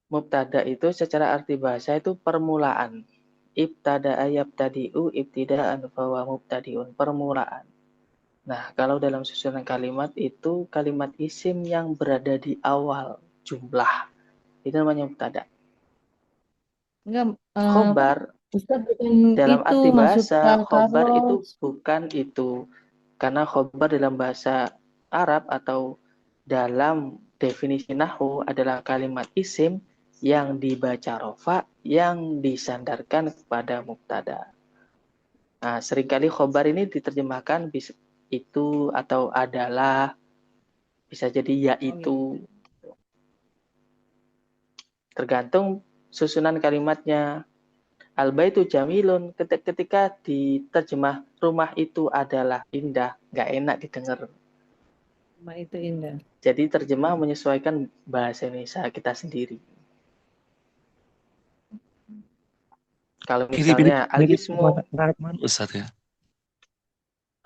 Mubtada itu secara arti bahasa itu permulaan. Ibtada'a yabtadi'u ibtida'an fawa mubtadi'un. Permulaan. Nah, kalau dalam susunan kalimat itu kalimat isim yang berada di awal jumlah. Itu namanya mubtada. Enggak, Khobar Ustaz bukan dalam itu arti maksud bahasa, Kak khobar itu Carlos. bukan itu. Karena khobar dalam bahasa Arab atau dalam definisi nahwu adalah kalimat isim yang dibaca rofa yang disandarkan kepada mubtada. Nah, seringkali khobar ini diterjemahkan itu atau adalah, bisa jadi Oh gitu. yaitu, tergantung susunan kalimatnya. Al-baitu jamilun, ketika diterjemah rumah itu adalah indah, nggak enak didengar. Rumah itu indah. Jadi terjemah menyesuaikan bahasa Indonesia kita sendiri. Kalau Mirip mirip misalnya mirip sama al-ismu naat man'ut Ustaz ya.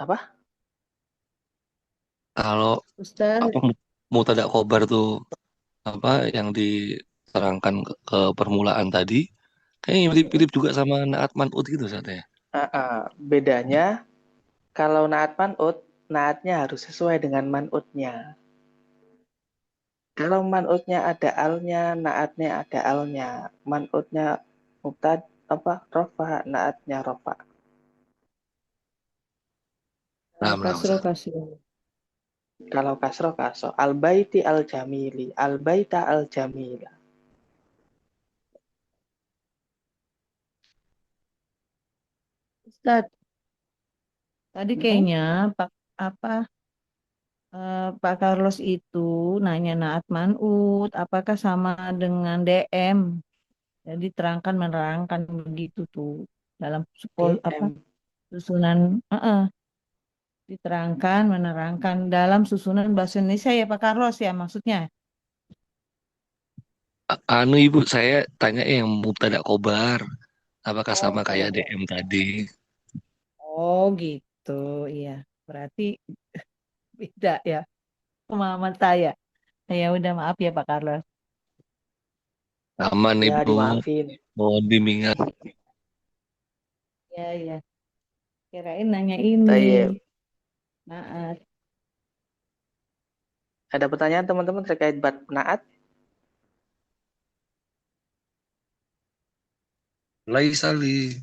apa? Kalau Ustaz, apa mubtada khobar tuh apa yang diterangkan ke permulaan tadi, kayaknya mirip-mirip juga sama naat man'ut gitu Ustaz ya. Bedanya kalau naat man'ut, naatnya harus sesuai dengan man'utnya. Kalau man'utnya ada alnya, naatnya ada alnya. Man'utnya mubtad rofa, naatnya rofa. Nah, nah kasro Ustaz. kasro. Kalau kasro kasro, al baiti al jamili, al baita al jamila. Ustaz, tadi Hmm? kayaknya Pak apa Pak Carlos itu nanya naat manut, apakah sama dengan DM? Jadi terangkan menerangkan begitu tuh dalam apa DM. susunan diterangkan menerangkan dalam susunan bahasa Indonesia ya Pak Carlos ya maksudnya. Anu Ibu, saya tanya yang mubtada khobar, apakah sama kayak Oh, DM tadi? oh gitu, iya. Berarti beda ya pemahaman saya. Ya udah maaf ya Pak Carlos. Aman Ya, Ibu, dimaafin. mohon bimbingan. Ya ya, kirain nanya ini. Tayyip. Naat. Ada pertanyaan teman-teman terkait bab naat? Laisali,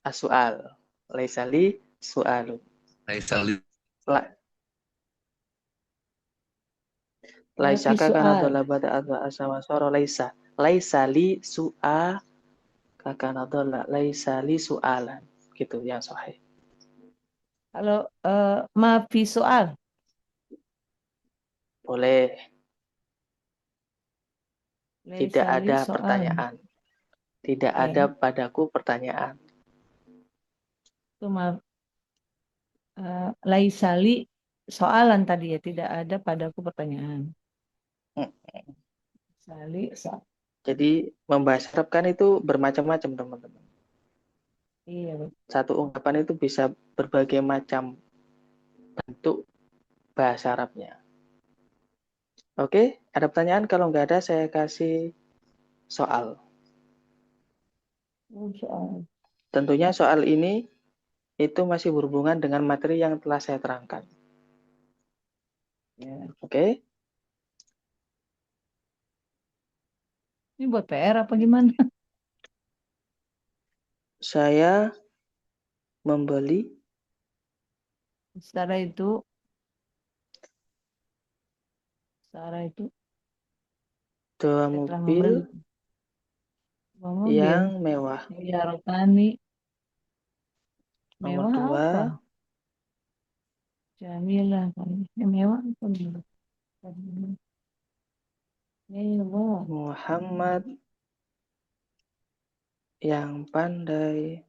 As-su'al. Laisa li su'alu. laisali. La, laisa Mafi kana soal. dola bada adwa asama soro laisa. Laisa li su'a kakana dola. Laisa li su'alan. Gitu yang sahih. Kalau mafi soal. Boleh. Tidak Laisa li ada soal. pertanyaan. Tidak ada Oke. padaku pertanyaan. Itu laisali soalan tadi ya, tidak ada padaku pertanyaan. Hmm. Sali soal. Jadi membahas Arab kan itu bermacam-macam teman-teman. Iya, betul. Satu ungkapan itu bisa berbagai macam bentuk bahasa Arabnya. Oke, ada pertanyaan? Kalau nggak ada, saya kasih soal. Soal. Tentunya soal ini itu masih berhubungan dengan materi yang telah saya terangkan. Ya. Oke, Ini buat PR apa gimana? saya membeli Secara itu dua saya telah membeli mobil sebuah mobil. yang mewah. Ya, Rotani. Nomor Mewah dua, apa? Jamilah kali. Mewah apa? Mewah. Muhammad yang pandai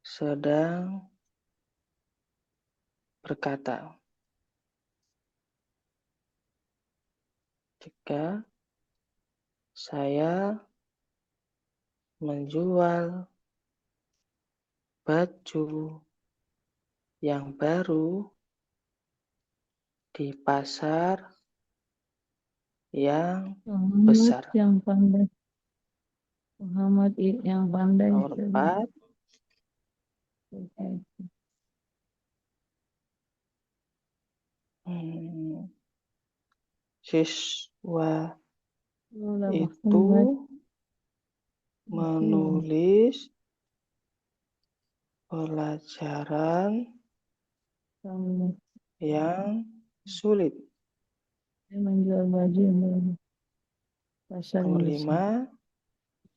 sedang berkata. Jika saya menjual baju yang baru di pasar yang Muhammad besar. yang pandai. Muhammad yang pandai. Nomor 4, siswa itu menulis pelajaran yang sulit. Menjual baju yang baru. Pasar Nomor yang besar.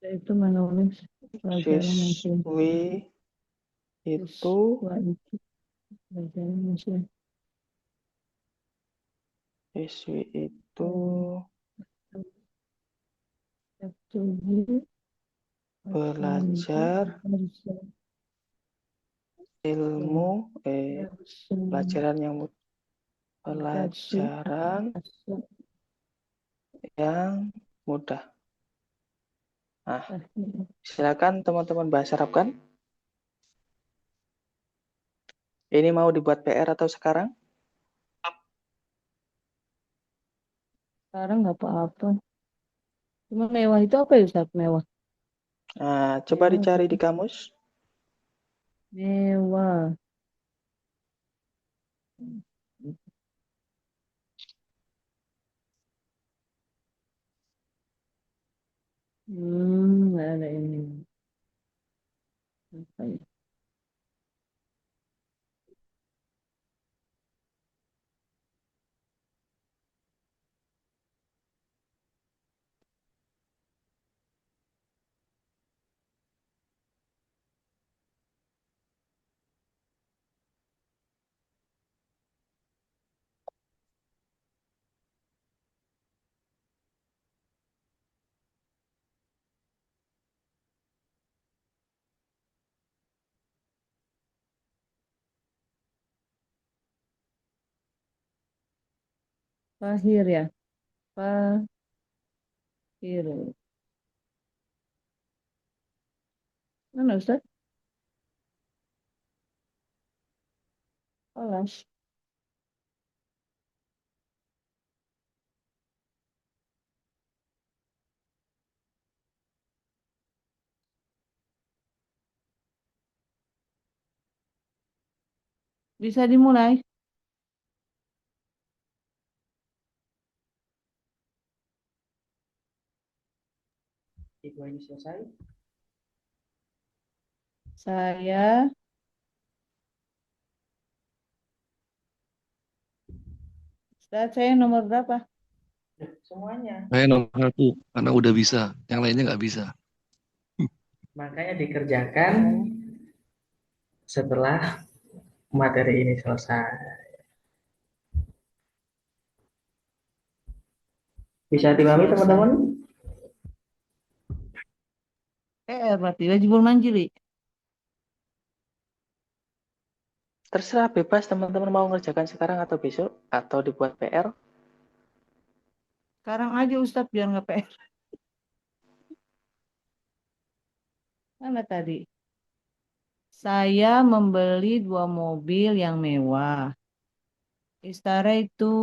5, Itu menulis pelajaran yang sulit. siswi itu Siswa itu pelajaran yang sulit. siswi itu belajar ilmu pelajaran yang mudah. Nah, silakan teman-teman bahas Arab kan? Ini mau dibuat PR atau sekarang? Sekarang nggak apa-apa. Cuma mewah itu apa ya Ustaz? Mewah. Nah, coba Mewah dicari gitu. di kamus. Mewah. Nggak ada ini. Apa ya? Pahir ya. Pahir. Mana Ustaz? Alas. Bisa dimulai. Ibu ini selesai. Saya Ustaz, saya nomor berapa? Semuanya. Saya nomor 1 karena udah bisa, yang lainnya nggak bisa. Makanya dikerjakan setelah materi ini selesai. Bisa dipahami teman-teman? Berarti wajibul manjili. Terserah, bebas teman-teman mau ngerjakan sekarang atau besok atau dibuat PR. Sekarang aja Ustadz biar nggak PR. Mana tadi? Saya membeli 2 mobil yang mewah. Istara itu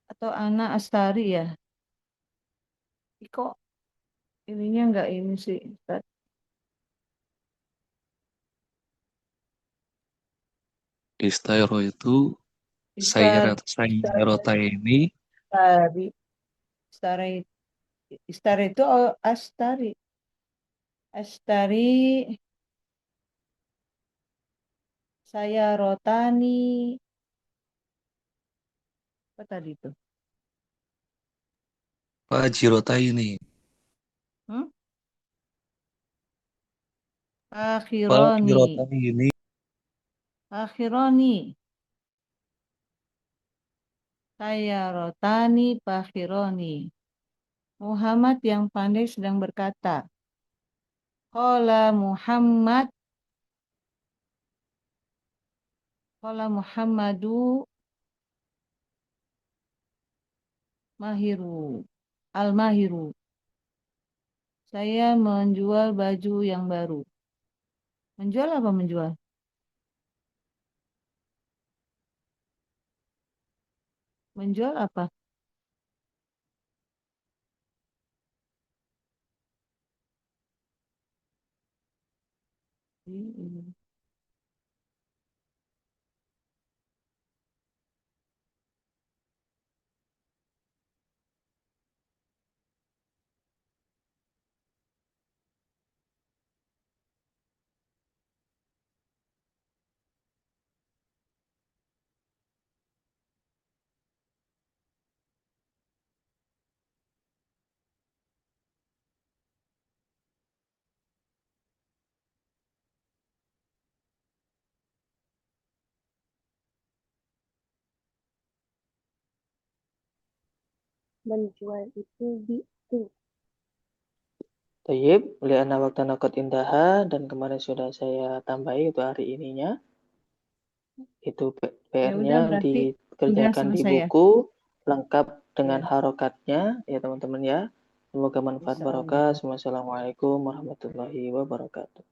atau anak Astari ya? Kok ininya nggak ini sih, Ustadz? Istairo itu Istar, Sayyarota ini Istari, Istara, Istara itu Astari. Astari, saya Rotani. Apa tadi itu? Fajirota ini. Hmm? Akhironi. Fajirota ini Akhironi. Saya Rotani Pakhironi. Muhammad yang pandai sedang berkata. Qala Muhammad. Qala Muhammadu Mahiru. Al-Mahiru. Saya menjual baju yang baru. Menjual apa menjual? Menjual apa? Ini. Menjual itu bitu. Tayyib, li'anna waqtana qad intaha, dan kemarin sudah saya tambahi itu hari ininya. Itu Ya udah PR-nya berarti udah dikerjakan di selesai ya. buku lengkap dengan Ya, harokatnya ya teman-teman ya. Semoga manfaat insya barokah. Allah. Wassalamualaikum warahmatullahi wabarakatuh.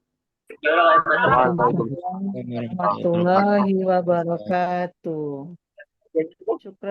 Waalaikumsalam warahmatullahi wabarakatuh. Syukran.